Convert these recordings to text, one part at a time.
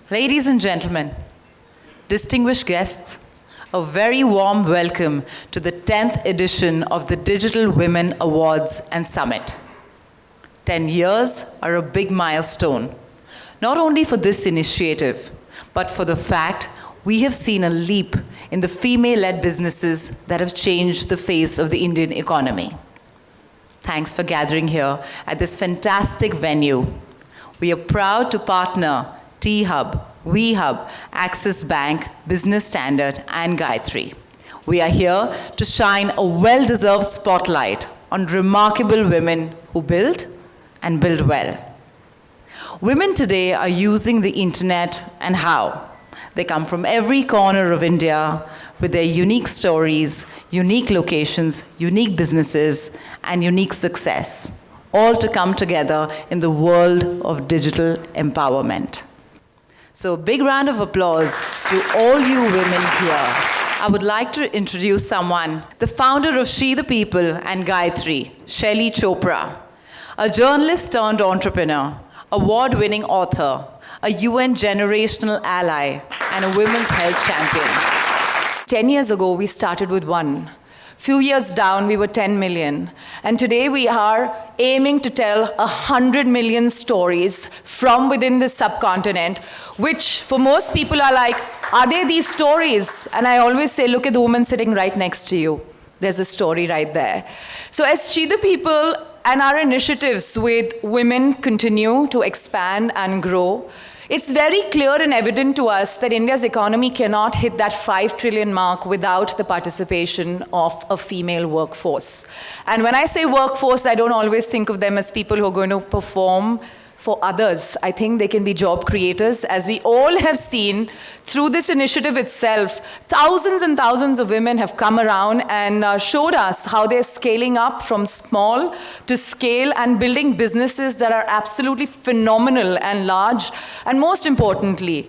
Ladies and gentlemen, distinguished guests, a very warm welcome to the 10th edition of the Digital Women Awards and Summit. 10 years are a big milestone, not only for this initiative, but for the fact we have seen a leap in the female-led businesses that have changed the face of the Indian economy. Thanks for gathering here at this fantastic venue. We are proud to partner T-Hub, WeHub, Axis Bank, Business Standard, and Gayatri. We are here to shine a well-deserved spotlight on remarkable women who build and build well. Women today are using the internet, and how? They come from every corner of India with their unique stories, unique locations, unique businesses, and unique success, all to come together in the world of digital empowerment. So a big round of applause to all you women here. I would like to introduce someone, the founder of She the People and Gayatri, Shelly Chopra, a journalist turned entrepreneur, award-winning author, a UN generational ally, and a women's health champion. 10 years ago, we started with one. Few years down, we were 10 million. And today we are aiming to tell 100 million stories from within the subcontinent, which for most people are like, are they these stories? And I always say, look at the woman sitting right next to you. There's a story right there. So as She the People and our initiatives with women continue to expand and grow, it's very clear and evident to us that India's economy cannot hit that 5 trillion mark without the participation of a female workforce. And when I say workforce, I don't always think of them as people who are going to perform for others. I think they can be job creators. As we all have seen through this initiative itself, thousands and thousands of women have come around and showed us how they're scaling up from small to scale and building businesses that are absolutely phenomenal and large. And most importantly,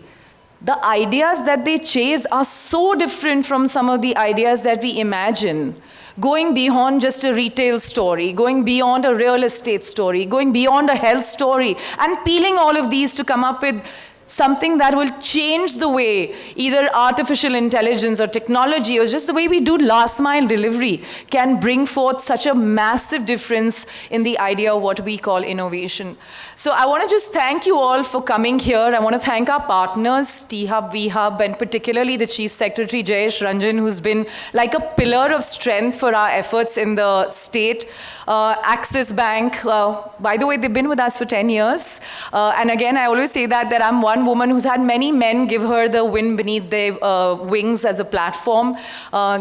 the ideas that they chase are so different from some of the ideas that we imagine. Going beyond just a retail story, going beyond a real estate story, going beyond a health story, and peeling all of these to come up with something that will change the way either artificial intelligence or technology or just the way we do last mile delivery can bring forth such a massive difference in the idea of what we call innovation. So I want to just thank you all for coming here. I want to thank our partners, T-Hub, WeHub, and particularly the Chief Secretary, Jayesh Ranjan, who's been like a pillar of strength for our efforts in the state. Axis Bank, by the way, they've been with us for 10 years. And again, I always say that I'm one woman who's had many men give her the wind beneath their wings as a platform,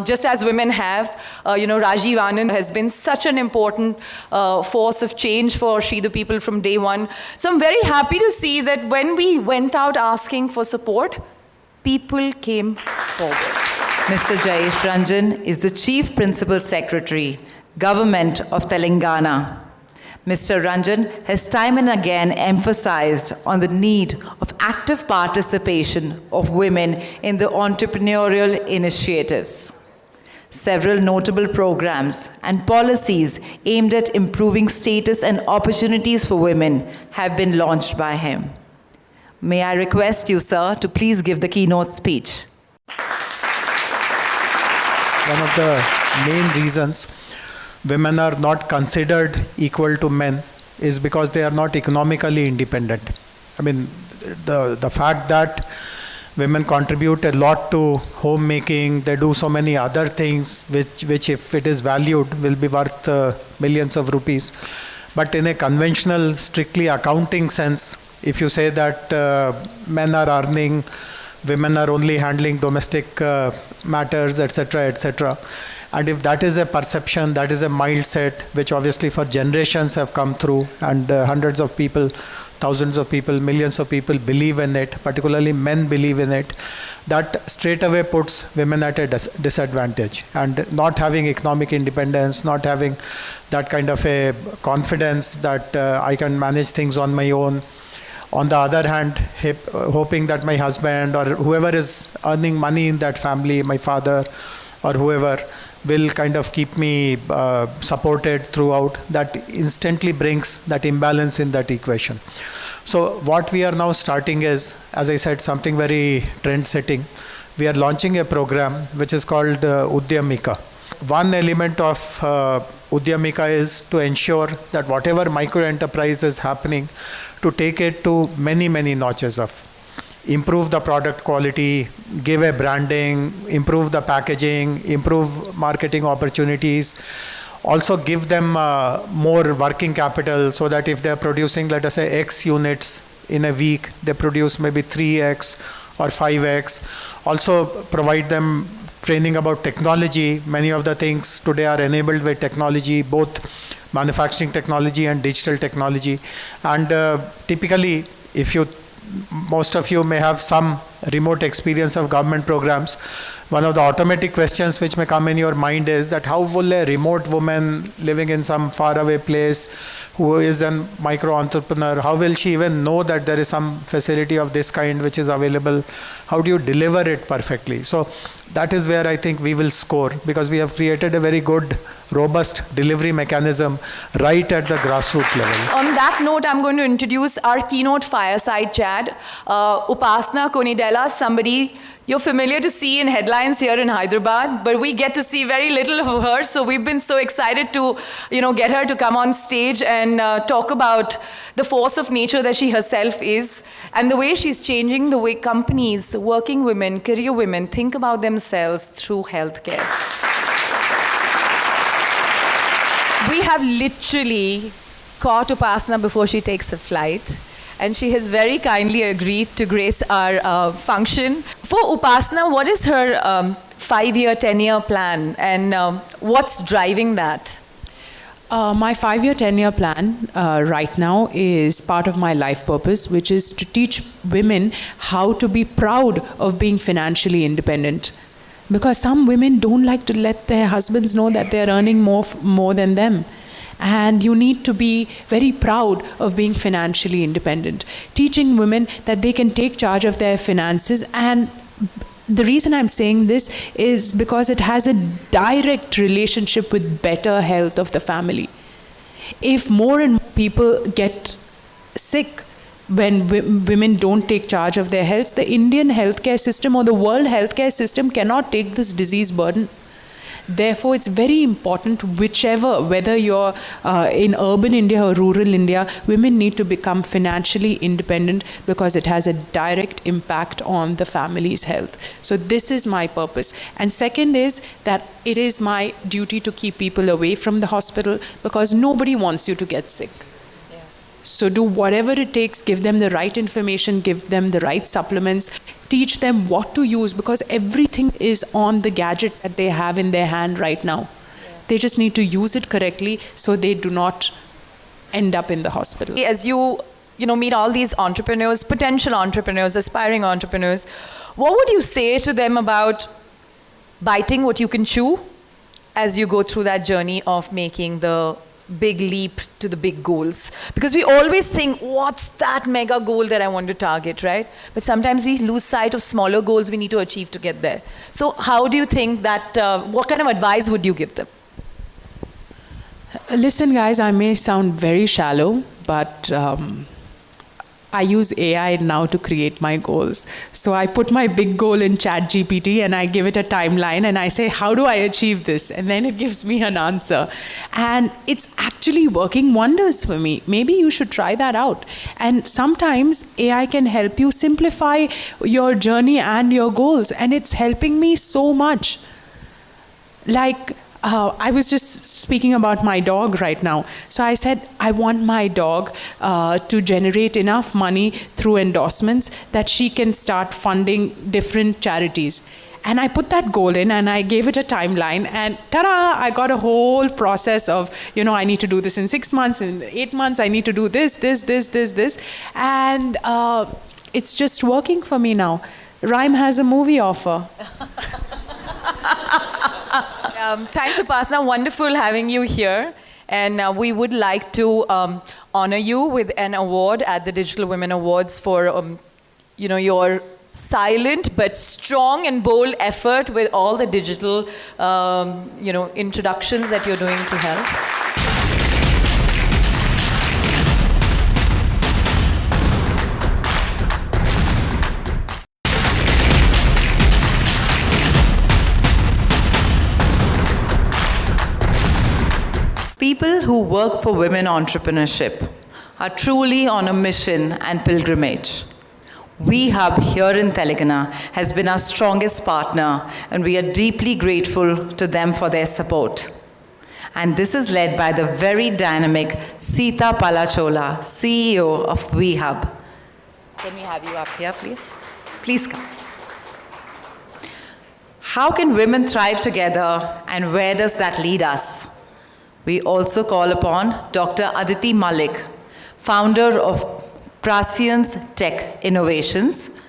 just as women have. Rajiv Anand has been such an important force of change for She the People from day one. So I'm very happy to see that when we went out asking for support, people came forward. Mr. Jayesh Ranjan is the Chief Principal Secretary, Government of Telangana. Mr. Ranjan has time and again emphasized on the need of active participation of women in the entrepreneurial initiatives. Several notable programs and policies aimed at improving status and opportunities for women have been launched by him. May I request you, sir, to please give the keynote speech. One of the main reasons women are not considered equal to men is because they are not economically independent. I mean, the fact that women contribute a lot to homemaking, they do so many other things which if it is valued will be worth millions of rupees. But in a conventional, strictly accounting sense, if you say that men are earning, women are only handling domestic matters, etc., etc., and if that is a perception, that is a mindset, which obviously for generations have come through, and hundreds of people, thousands of people, millions of people believe in it, particularly men believe in it, that straight away puts women at a disadvantage. And not having economic independence, not having that kind of a confidence that I can manage things on my own. On the other hand, hoping that my husband or whoever is earning money in that family, my father or whoever, will kind of keep me supported throughout, that instantly brings that imbalance in that equation. So what we are now starting is, as I said, something very trend-setting. We are launching a program which is called Udyamika. One element of Udyamika is to ensure that whatever micro-enterprise is happening, to take it to many, many notches of improve the product quality, give a branding, improve the packaging, improve marketing opportunities, also give them more working capital so that if they're producing, let us say, X units in a week, they produce maybe 3X or 5X. Also provide them training about technology. Many of the things today are enabled with technology, both manufacturing technology and digital technology. And typically, most of you may have some remote experience of government programs. One of the automatic questions which may come in your mind is that how will a remote woman living in some faraway place who is a micro entrepreneur, how will she even know that there is some facility of this kind which is available? How do you deliver it perfectly? So that is where I think we will score, because we have created a very good, robust delivery mechanism right at the grassroots level. On that note, I'm going to introduce our keynote fireside chat. Upasana Konidela, somebody you're familiar to see in headlines here in Hyderabad, but we get to see very little of her, so we've been so excited to, get her to come on stage and talk about the force of nature that she herself is, and the way she's changing the way companies, working women, career women think about themselves through healthcare. We have literally caught Upasana before she takes a flight, and she has very kindly agreed to grace our function. For Upasana, what is her 5-year, 10-year plan, and what's driving that? My 5-year, 10-year plan right now is part of my life purpose, which is to teach women how to be proud of being financially independent. Because some women don't like to let their husbands know that they're earning more than them. And you need to be very proud of being financially independent. Teaching women that they can take charge of their finances. And the reason I'm saying this is because it has a direct relationship with better health of the family. If more and more people get sick when women don't take charge of their health, the Indian healthcare system or the world healthcare system cannot take this disease burden. Therefore, it's very important, whether you're in urban India or rural India, women need to become financially independent because it has a direct impact on the family's health. So this is my purpose. And second is that it is my duty to keep people away from the hospital because nobody wants you to get sick. So do whatever it takes, give them the right information, give them the right supplements, teach them what to use, because everything is on the gadget that they have in their hand right now. Yeah. They just need to use it correctly so they do not end up in the hospital. As you meet all these entrepreneurs, potential entrepreneurs, aspiring entrepreneurs, what would you say to them about biting what you can chew as you go through that journey of making the big leap to the big goals? Because we always think, what's that mega goal that I want to target, right? But sometimes we lose sight of smaller goals we need to achieve to get there. So how do you think that, what kind of advice would you give them? Listen, guys, I may sound very shallow, but I use AI now to create my goals. So I put my big goal in ChatGPT and I give it a timeline and I say, how do I achieve this? And then it gives me an answer. And it's actually working wonders for me. Maybe you should try that out. And sometimes AI can help you simplify your journey and your goals. And it's helping me so much. I was just speaking about my dog right now. So I said, I want my dog to generate enough money through endorsements that she can start funding different charities. And I put that goal in and I gave it a timeline and ta-da, I got a whole process of, I need to do this in 6 months, in 8 months, I need to do this. And it's just working for me now. Rhyme has a movie offer. Thanks, Upasana. Wonderful having you here. And we would like to honor you with an award at the Digital Women Awards for, your silent but strong and bold effort with all the digital, introductions that you're doing to health. people who work for women entrepreneurship are truly on a mission and pilgrimage. WeHub here in Telangana has been our strongest partner, and we are deeply grateful to them for their support. And this is led by the very dynamic Sita Palachola, CEO of WeHub. Can we have you up here, please? Please come. How can women thrive together, and where does that lead us? We also call upon Dr. Aditi Malik, founder of Prasians Tech Innovations,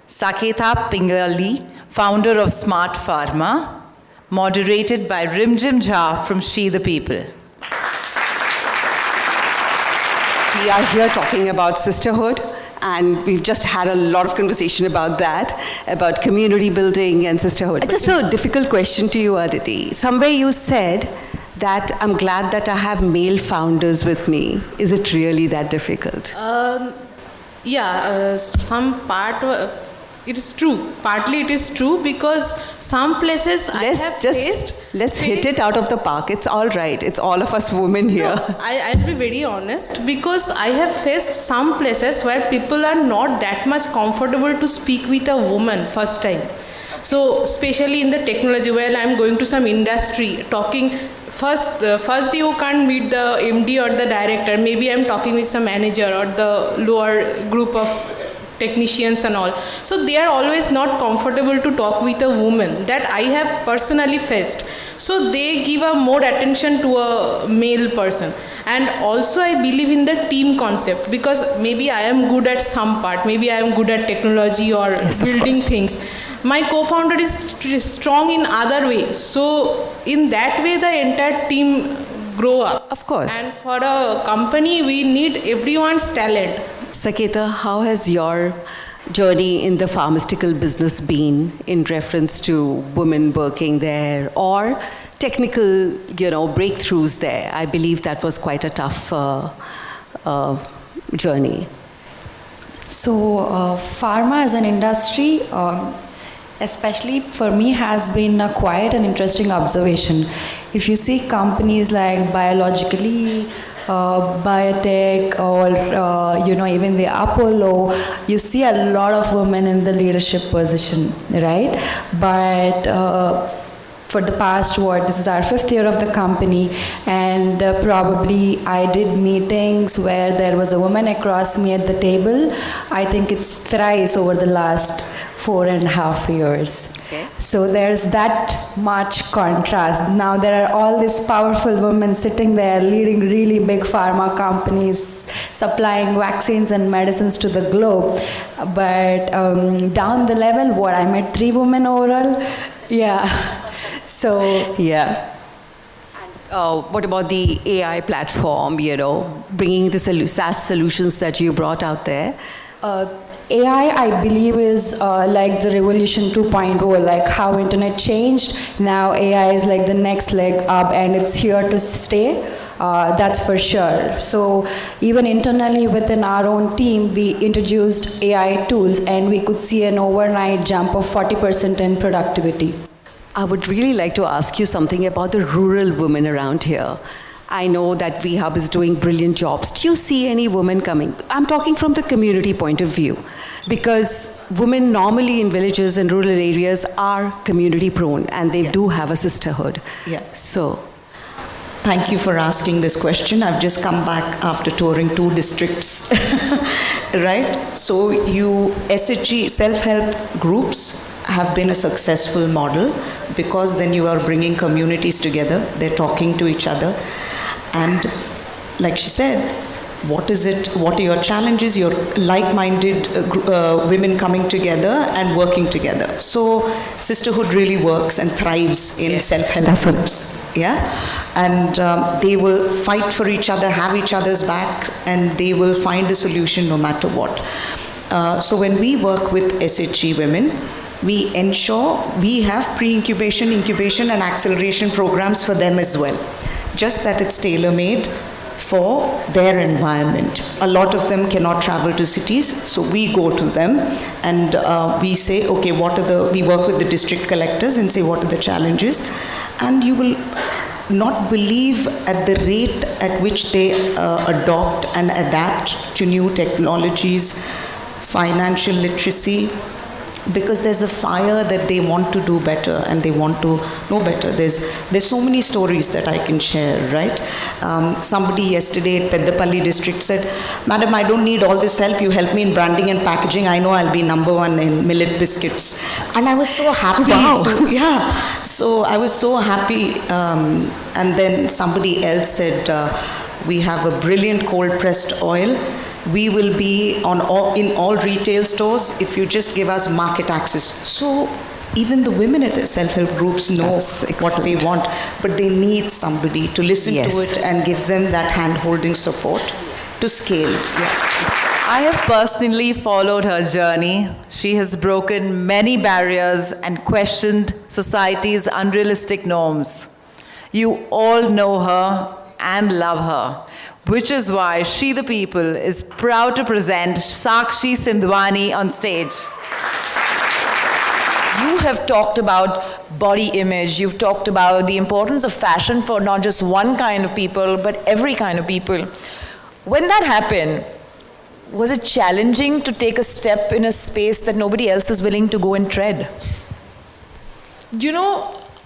Saketha Pingali, founder of Smart Pharma, moderated by Rimjim Jha from She the People. We are here talking about sisterhood, and we've just had a lot of conversation about that, about community building and sisterhood. Just a difficult question to you, Aditi. Somewhere you said that I'm glad that I have male founders with me. Is it really that difficult? Some part it is true. Partly it is true because some places Let's hit it out of the park. It's all right. It's all of us women here. No, I'll be very honest because I have faced some places where people are not that much comfortable to speak with a woman first time. So especially in the technology, where I'm going to some industry talking. First you can't meet the MD or the director. Maybe I'm talking with some manager or the lower group of technicians and all. So they are always not comfortable to talk with a woman. That I have personally faced. So they give a more attention to a male person. And also I believe in the team concept because maybe I am good at some part. Maybe I am good at technology or building things. My co-founder is strong in other ways. So in that way, the entire team grow up. Of course. And for a company, we need everyone's talent. Saketha, how has your journey in the pharmaceutical business been in reference to women working there or technical, breakthroughs there? I believe that was quite a tough journey. So, pharma as an industry, especially for me, has been a quite an interesting observation. If you see companies like Biologically, Biotech, or even the Apollo, you see a lot of women in the leadership position, right? But for the past, this is our 5th year of the company, and probably I did meetings where there was a woman across me at the table. I think it's thrice over the last 4.5 years. Okay. So there's that much contrast. Now there are all these powerful women sitting there leading really big pharma companies, supplying vaccines and medicines to the globe. But down the level, I met 3 women overall. Yeah. So. Yeah. What about the AI platform, bringing the SaaS solutions that you brought out there? AI, I believe, is like the revolution 2.0, like how internet changed. Now AI is like the next leg up, and it's here to stay. That's for sure. So even internally within our own team, we introduced AI tools, and we could see an overnight jump of 40% in productivity. I would really like to ask you something about the rural women around here. I know that WeHub is doing brilliant jobs. Do you see any women coming? I'm talking from the community point of view, because women normally in villages and rural areas are community prone, and they do have a sisterhood. Yeah. So. Thank you for asking this question. I've just come back after touring 2 districts, right? So SHG, self-help groups have been a successful model because then you are bringing communities together, they're talking to each other. And like she said, what are your challenges? Your like-minded women coming together and working together. So sisterhood really works and thrives in self-help groups. Yeah, and they will fight for each other, have each other's back, and they will find a solution no matter what. So when we work with SHG women, we ensure we have pre-incubation, incubation, and acceleration programs for them as well. Just that it's tailor-made for their environment. A lot of them cannot travel to cities, so we go to them and we say, okay, we work with the district collectors and say what are the challenges, and you will not believe at the rate at which they adopt and adapt to new technologies, financial literacy, because there's a fire that they want to do better and they want to know better. There's so many stories that I can share, right? Somebody yesterday at Peddapalli district said, "Madam, I don't need all this help. You help me in branding and packaging. I know I'll be #1 in millet biscuits." And I was so happy. Wow. So I was so happy. And then somebody else said, "We have a brilliant cold pressed oil. We will be in all retail stores if you just give us market access." So even the women at the self-help groups know what they want, but they need somebody to listen to it and give them that hand-holding support to scale. I have personally followed her journey. She has broken many barriers and questioned society's unrealistic norms. You all know her and love her, which is why She the People is proud to present Sakshi Sindhwani on stage. You have talked about body image, you've talked about the importance of fashion for not just one kind of people, but every kind of people. When that happened, was it challenging to take a step in a space that nobody else is willing to go and tread? You know,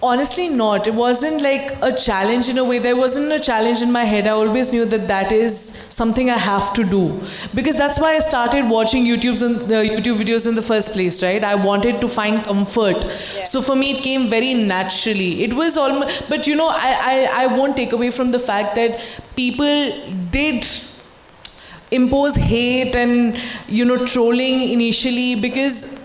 honestly not. It wasn't like a challenge in a way. There wasn't a challenge in my head. I always knew that that is something I have to do. Because that's why I started watching YouTube videos in the first place, right? I wanted to find comfort. Yeah. So for me, it came very naturally. It was almost, but you know, I won't take away from the fact that people did impose hate and, you know, trolling initially, because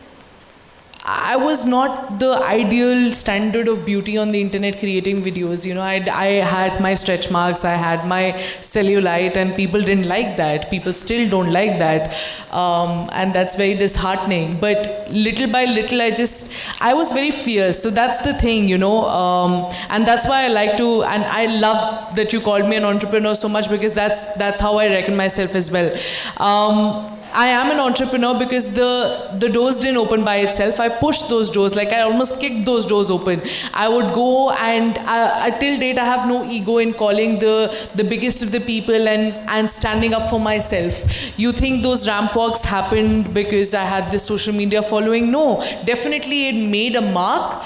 I was not the ideal standard of beauty on the internet creating videos. You know, I had my stretch marks, I had my cellulite, and people didn't like that. People still don't like that. And that's very disheartening. But little by little, I was very fierce. So that's the thing, you know. And that's why I like to, and I love that you called me an entrepreneur so much, because that's how I reckon myself as well. I am an entrepreneur because the doors didn't open by itself. I pushed those doors, like I almost kicked those doors open. I would go, and till date I have no ego in calling the biggest of the people and standing up for myself. You think those ramp walks happened because I had this social media following? No, definitely it made a mark.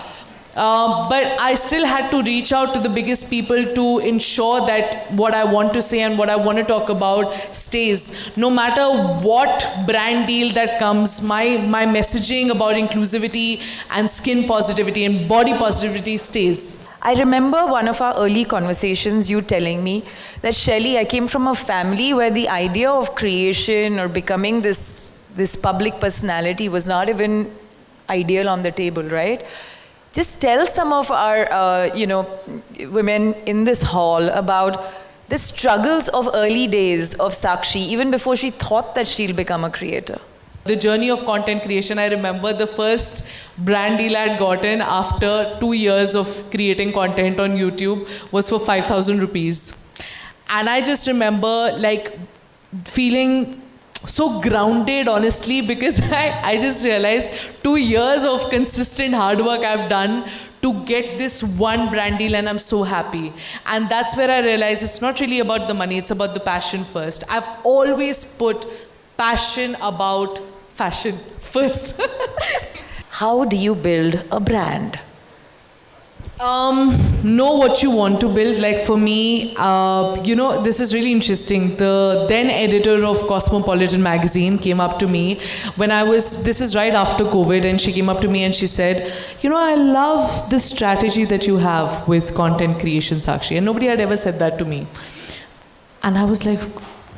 But I still had to reach out to the biggest people to ensure that what I want to say and what I want to talk about stays. No matter what brand deal that comes, my messaging about inclusivity and skin positivity and body positivity stays. I remember one of our early conversations, you telling me that, Shelly, I came from a family where the idea of creation or becoming this public personality was not even ideal on the table, right? Just tell some of our, women in this hall about the struggles of early days of Sakshi, even before she thought that she'll become a creator. The journey of content creation, I remember the first brand deal I had gotten after 2 years of creating content on YouTube was for 5,000 rupees. And I just remember like feeling so grounded, honestly, because I just realized 2 years of consistent hard work I've done to get this one brand deal, and I'm so happy. And that's where I realized it's not really about the money, it's about the passion first. I've always put passion about fashion first. How do you build a brand? Know what you want to build. Like for me, this is really interesting. The then editor of Cosmopolitan magazine came up to me when this is right after COVID, and she came up to me and she said, I love the strategy that you have with content creation, Sakshi. And nobody had ever said that to me. And I was like,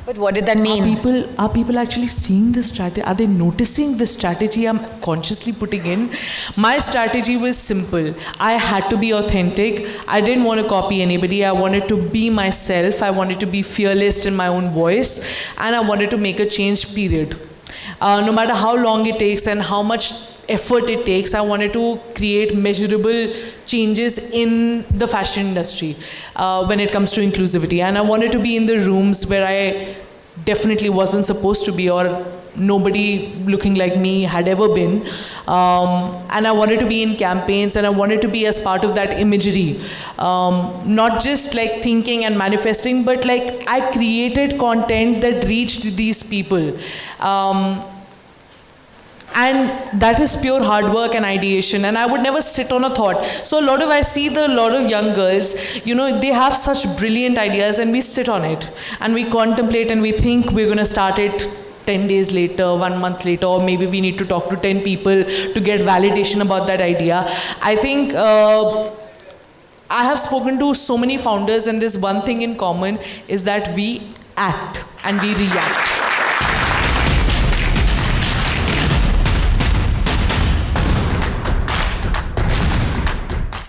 but what did that mean? Are people actually seeing this strategy? Are they noticing the strategy I'm consciously putting in? My strategy was simple. I had to be authentic. I didn't want to copy anybody. I wanted to be myself. I wanted to be fearless in my own voice. And I wanted to make a change, period. No matter how long it takes and how much effort it takes, I wanted to create measurable changes in the fashion industry when it comes to inclusivity. And I wanted to be in the rooms where I definitely wasn't supposed to be, or nobody looking like me had ever been. And I wanted to be in campaigns, and I wanted to be as part of that imagery. Not just like thinking and manifesting, but like I created content that reached these people. And that is pure hard work and ideation, and I would never sit on a thought. So I see a lot of young girls, they have such brilliant ideas, and we sit on it and we contemplate and we think we're going to start it 10 days later, 1 month later, or maybe we need to talk to 10 people to get validation about that idea. I think I have spoken to so many founders, and this one thing in common is that we act and we react.